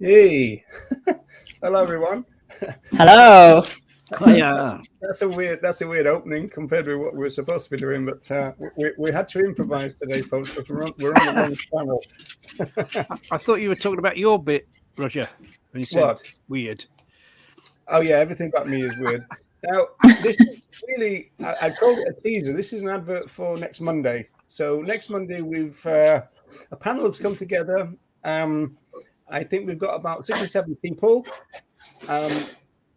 Hey, hello everyone. Hello. That's a weird opening compared with what we're supposed to be doing, but we had to improvise today, folks, because we're on the wrong channel. I thought you were talking about your bit, Roger, when you said What? weird. Oh yeah, everything about me is weird. Now, this is really, I called it a teaser. This is an advert for next Monday. So next Monday, we've a panel has come together. I think we've got about 6 or 7 people.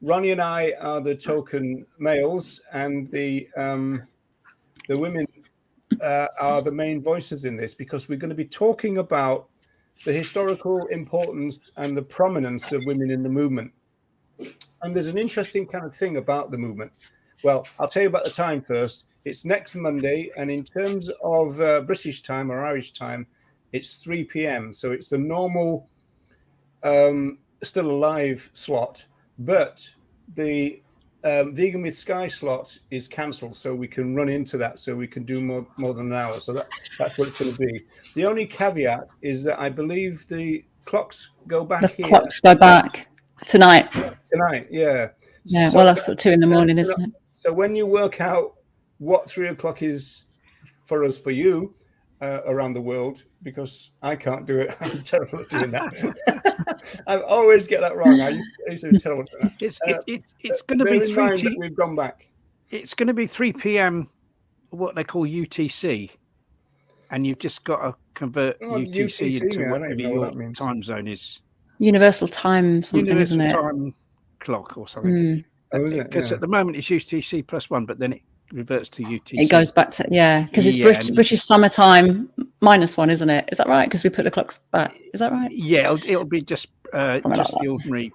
Ronnie and I are the token males, and the women are the main voices in this, because we're going to be talking about the historical importance and the prominence of women in the movement. And there's an interesting kind of thing about the movement. Well, I'll tell you about the time first. It's next Monday, and in terms of British time or Irish time, it's 3 p.m. So it's the normal still alive slot, but the Vegan with Sky slot is cancelled, so we can run into that, so we can do more than an hour. So that's what it's going to be. The only caveat is that I believe the clocks go back here. Clocks go back tonight. Tonight, yeah. Yeah, so, well, that's 2 in the morning, isn't it? So when you work out what 3 o'clock is for us, for you, around the world, because I can't do it. I'm terrible at doing that. I always get that wrong. I used to be terrible at that. It's going to be 3 we've gone back. It's going to be 3 p.m. what they call UTC, and you've just got to convert UTC into whatever your time zone is. Universal time something, isn't it? Universal time clock or something. Because at the moment it's UTC +1, but then it reverts to UTC. It goes back to, because it's British summertime -1, isn't it? Is that right? Because we put the clocks back. Is that right? Yeah, it'll be just the ordinary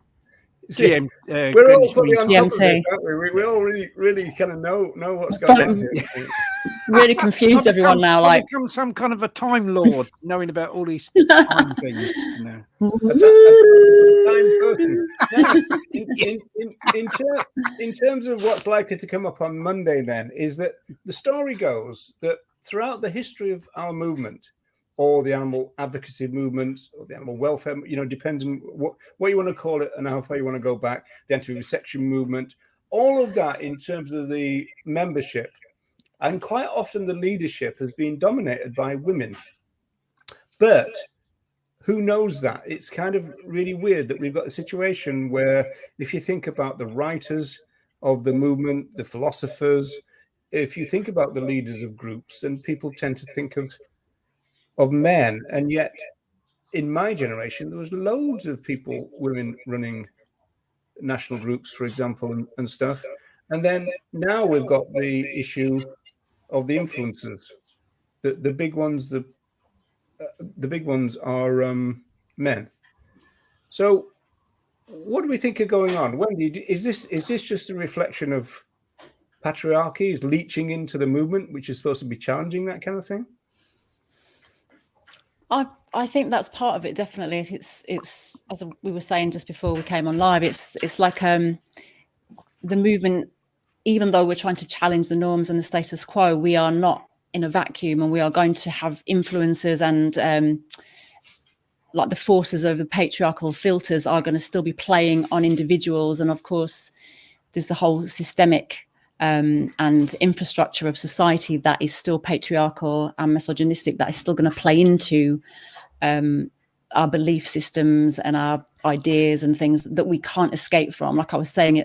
GM. We're all fully on top of it, aren't we? We all really kind of know what's going on here. Really confused everyone now. Like, become some kind of a time lord, knowing about all these time things. No. In terms of what's likely to come up on Monday, then, is that the story goes that throughout the history of our movement, or the animal advocacy movement, or the animal welfare, depending what you want to call it and how far you want to go back, the anti-vivisection movement, all of that in terms of the membership, and quite often the leadership has been dominated by women. But who knows that? It's kind of really weird that we've got a situation where, if you think about the writers of the movement, the philosophers, if you think about the leaders of groups, then people tend to think of men. And yet, in my generation, there was loads of women running national groups, for example, and stuff. And then now we've got the issue of the influencers. The big ones, the big ones are men. So, what do we think are going on? Wendy, is this just a reflection of patriarchy is leaching into the movement, which is supposed to be challenging that kind of thing? I think that's part of it. Definitely, it's as we were saying just before we came on live. It's like the movement. Even though we're trying to challenge the norms and the status quo, we are not in a vacuum, and we are going to have influences and like the forces of the patriarchal filters are going to still be playing on individuals. And of course, there's the whole systemic and infrastructure of society that is still patriarchal and misogynistic, that is still going to play into our belief systems and our ideas and things that we can't escape from. Like I was saying,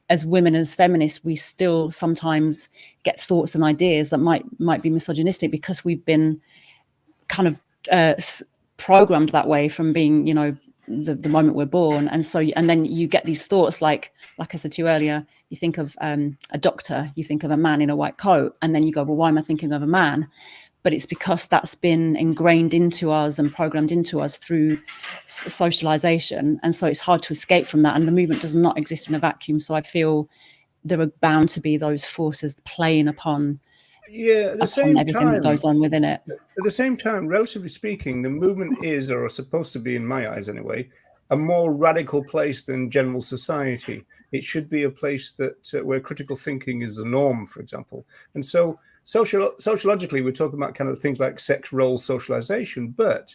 as women, as feminists, we still sometimes get thoughts and ideas that might be misogynistic, because we've been kind of programmed that way from being, the moment we're born. And so, and then you get these thoughts, like I said to you earlier, you think of a doctor, you think of a man in a white coat, and then you go, well, why am I thinking of a man? But it's because that's been ingrained into us and programmed into us through socialization. And so it's hard to escape from that. And the movement does not exist in a vacuum. So I feel there are bound to be those forces playing upon everything that goes on within it. At the same time, relatively speaking, the movement is, or supposed to be in my eyes anyway, a more radical place than general society. It should be a place that where critical thinking is the norm, for example. And so sociologically, we're talking about kind of things like sex role socialization, but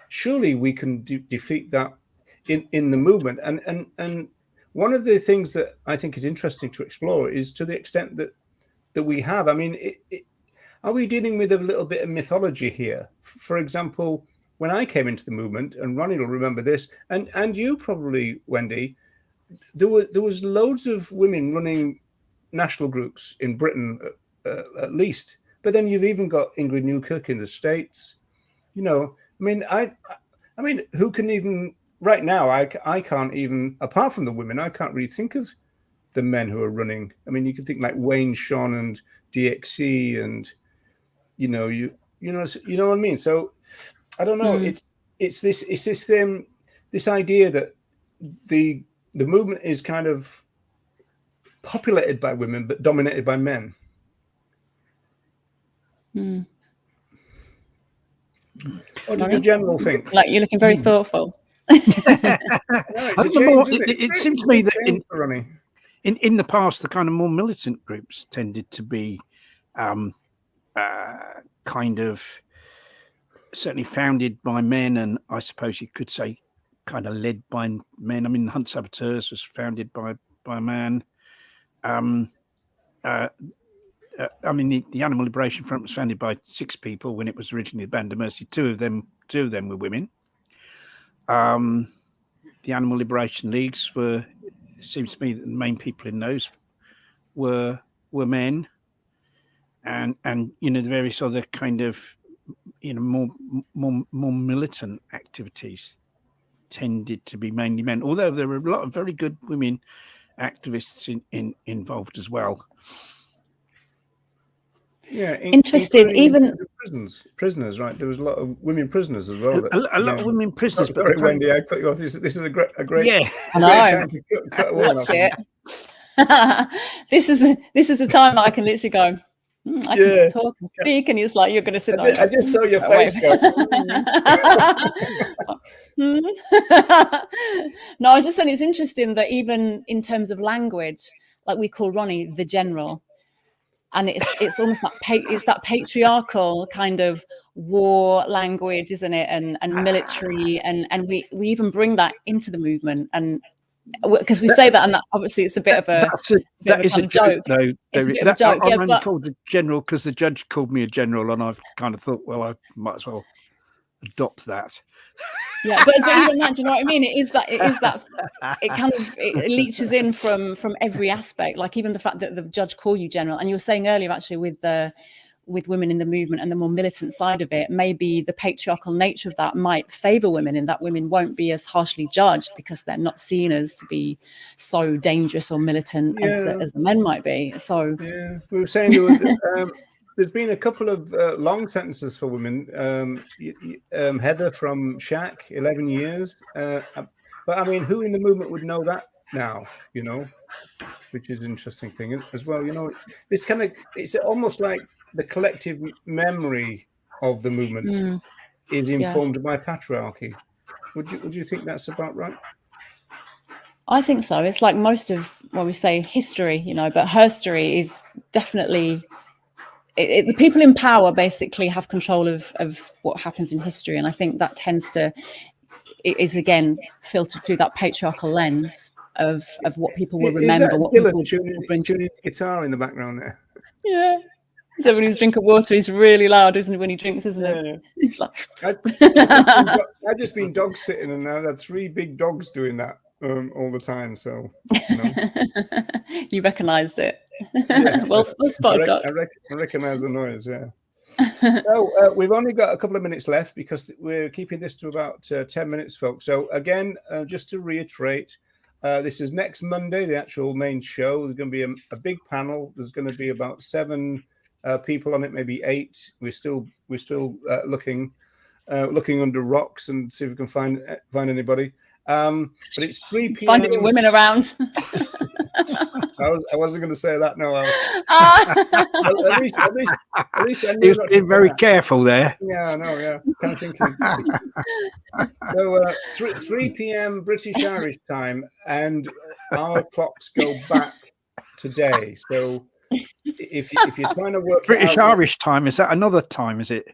surely we can defeat that in the movement. And one of the things that I think is interesting to explore is to the extent that we have. I mean, are we dealing with a little bit of mythology here? For example, when I came into the movement, and Ronnie will remember this, and you probably, Wendy, there was loads of women running national groups in Britain, at least. But then you've even got Ingrid Newkirk in the States. You know, I mean, who can even right now? I can't even, apart from the women, I can't really think of the men who are running. I mean, you could think like Wayne Sean and DXC, and you know what I mean. So I don't know. It's this idea that the movement is kind of populated by women but dominated by men. What does the general think? Like, you're looking very thoughtful. It seems to me that in the past, the kind of more militant groups tended to be kind of certainly founded by men, and I suppose you could say kind of led by men. I mean, the Hunt Saboteurs was founded by a man. I mean, the Animal Liberation Front was founded by 6 people when it was originally the Band of Mercy. Two of them were women. The Animal Liberation Leagues it seems to me that the main people in those were men, and you know, the various other kind of, you know, more militant activities tended to be mainly men, although there were a lot of very good women activists involved as well. Yeah, interesting. Even prisoners, right? There was a lot of women prisoners as well. A lot of women prisoners. Sorry, Wendy, I cut you off. This is a great yeah. I know. Cut watch it. This is the time that I can literally go. I can just talk and speak, and it's like you're going to sit there. I just saw your face go. No, I was just saying it's interesting that even in terms of language, like we call Ronnie the General. And it's almost like it's that patriarchal kind of war language, isn't it? And military, and we even bring that into the movement, and because we say that, and that, obviously it's a bit of a joke. Though, it's a bit of a joke. I'm only called a general because the judge called me a general, and I've kind of thought, well, I might as well adopt that. Yeah, but even that, do you know what I mean? It kind of it leaches in from every aspect. Like even the fact that the judge called you general, and you were saying earlier actually with women in the movement and the more militant side of it, maybe the patriarchal nature of that might favor women, in that women won't be as harshly judged because they're not seen as to be so dangerous or militant as the men might be. So yeah, we were saying there was, there's been a couple of long sentences for women. Heather from Shack, 11 years. But I mean, who in the movement would know that now? You know, which is an interesting thing as well. You know, this kind of, it's almost like the collective memory of the movement is informed by patriarchy. Would you think that's about right? I think so. It's like most of what we say history, you know, but herstory is definitely. The people in power basically have control of what happens in history, and I think that it is again filtered through that patriarchal lens of what people will remember. What people bring tuning guitar in the background there. Yeah. So when he's drinking water, he's really loud, isn't he? When he drinks, isn't it? Yeah. He's like. I've just been dog sitting, and now there are 3 big dogs doing that all the time. So you know. You recognised it. Yeah, well spotted. I recognise the noise. Yeah. So we've only got a couple of minutes left because we're keeping this to about 10 minutes, folks. So again, just to reiterate, this is next Monday, the actual main show. There's going to be a big panel. There's going to be about 7 people on it, maybe 8. We're still looking under rocks and see if we can find anybody. But it's 3 p.m. Finding any women around. I wasn't going to say that. No, at least I knew. He was being very careful there. Yeah, no, yeah, kind of thinking. So 3 p.m. British Irish time, and our clocks go back today. So if you're trying to work British Irish time, is that another time? Is it?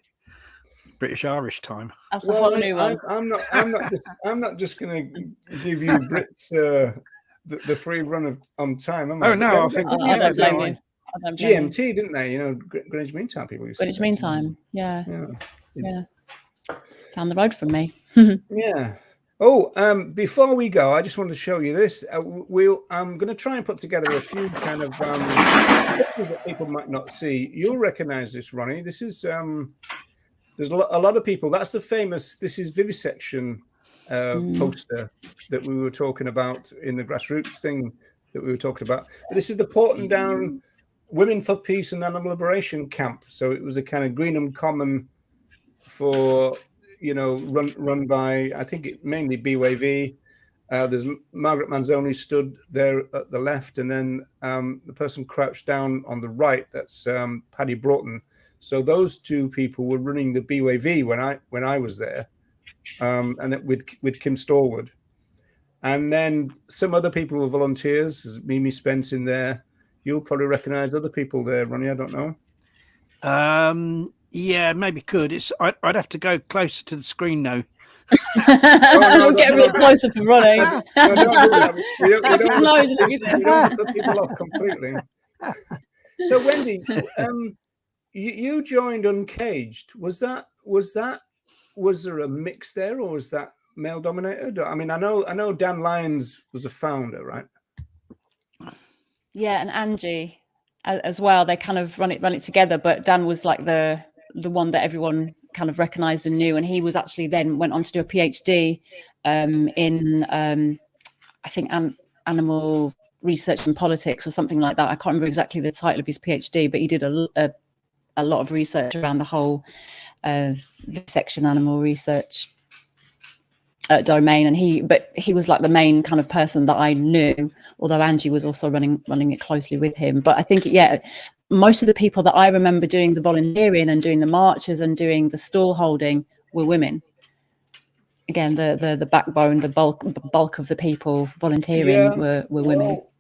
British Irish time. That's a whole new one. I'm not just going to give you Brits the free run on time. Am I? Oh no, I think I don't blame you. I don't blame you. GMT, didn't they? You know, Greenwich Mean Time people used to Greenwich say. Mean Time. Yeah. Down the road from me. Yeah. Oh, before we go, I just want to show you this. I'm going to try and put together a few kind of pictures that people might not see. You'll recognize this, Ronnie. This is there's a lot of people. That's the famous. This is vivisection poster that we were talking about in the grassroots thing that we were talking about. But this is the Porton Down Women for Peace and Animal Liberation camp. So it was a kind of Greenham Common for, you know, run by, I think it mainly BWV. There's Margaret Manzoni stood there at the left, and then the person crouched down on the right. That's Paddy Broughton. So those two people were running the BWV when I was there, and then with Kim Stallwood, and then some other people were volunteers. There's Mimi Spence in there. You'll probably recognise other people there, Ronnie. I don't know. Yeah, maybe could. I'd have to go closer to the screen now. We'll get a bit closer for Ronnie. Don't do that. We don't put people off completely. So Wendy, you joined Uncaged. Was there a mix there, or was that male dominated? I mean, I know Dan Lyons was a founder, right? Yeah, and Angie as well. They kind of run it together, but Dan was like the one that everyone kind of recognized and knew, and he was actually then went on to do a PhD in I think animal research and politics or something like that. I can't remember exactly the title of his PhD, but he did a lot of research around the whole section animal research domain, and he was like the main kind of person that I knew, although Angie was also running it closely with him. But I think most of the people that I remember doing the volunteering and doing the marches and doing the stall holding were women. Again, the backbone, the bulk of the people volunteering were women. Well,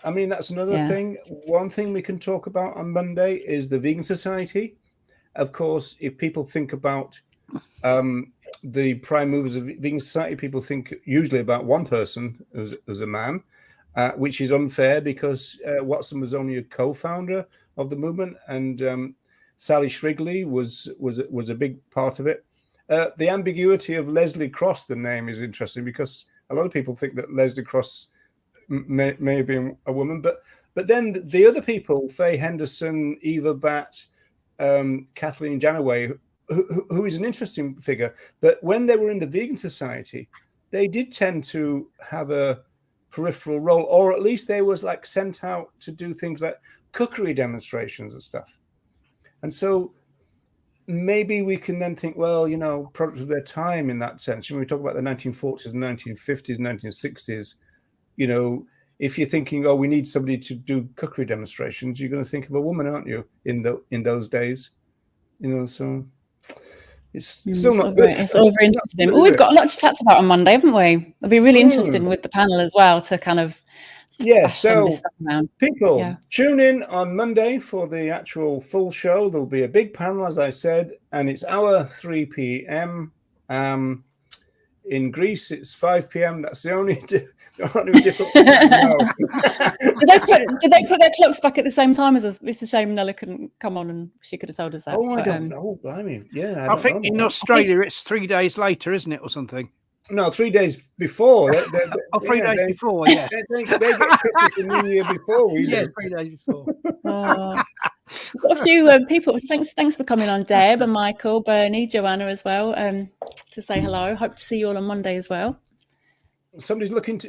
I mean, that's another thing. One thing we can talk about on Monday is the Vegan Society. Of course, if people think about the prime movers of Vegan Society, people think usually about one person as a man, which is unfair because Watson was only a co-founder of the movement, and Sally Shrigley was a big part of it. The ambiguity of Leslie Cross, the name, is interesting because a lot of people think that Leslie Cross may have been a woman, but then the other people, Faye Henderson, Eva Batt, Kathleen Janaway, who is an interesting figure, but when they were in the Vegan Society, they did tend to have a peripheral role, or at least they was like sent out to do things like cookery demonstrations and stuff. And so maybe we can then think, well, you know, products of their time in that sense. When we talk about the 1940s and 1950s, 1960s, you know, if you're thinking, oh, we need somebody to do cookery demonstrations, you're going to think of a woman, aren't you, in those days? You know, so it's still not good. It's all very interesting. Well, we've got a lot to chat about on Monday, haven't we? It'll be really interesting with the panel as well to kind of so people tune in on Monday for the actual full show. There'll be a big panel, as I said, and it's our 3 p.m. In Greece, it's 5 p.m. That's the only different. Did they put their clocks back at the same time as us? It's a shame Nella couldn't come on, and she could have told us that. Oh, I don't know. Blimey. Yeah, I think in Australia it's 3 days later, isn't it, or something? No, 3 days before. 3 days before, yes. They get Christmas and New Year before we do. 3 days before. Got a few people. Thanks for coming on, Deb and Michael, Bernie, Joanna as well, to say hello. Hope to see you all on Monday as well. Somebody's looking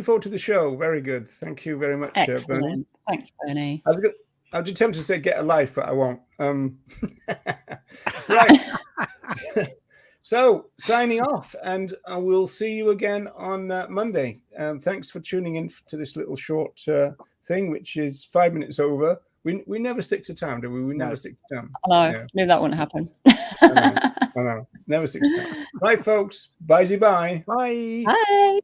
forward to the show. Very good. Thank you very much, Bernie. Thanks, Bernie. I was tempted to say get a life, but I won't. Right. So signing off, and I will see you again on Monday. Thanks for tuning in to this little short thing, which is 5 minutes over. We never stick to time, do we? We never stick to time. I know. Knew that wouldn't happen. I know. Never stick to time. Right, folks. Bye. Bye. Bye.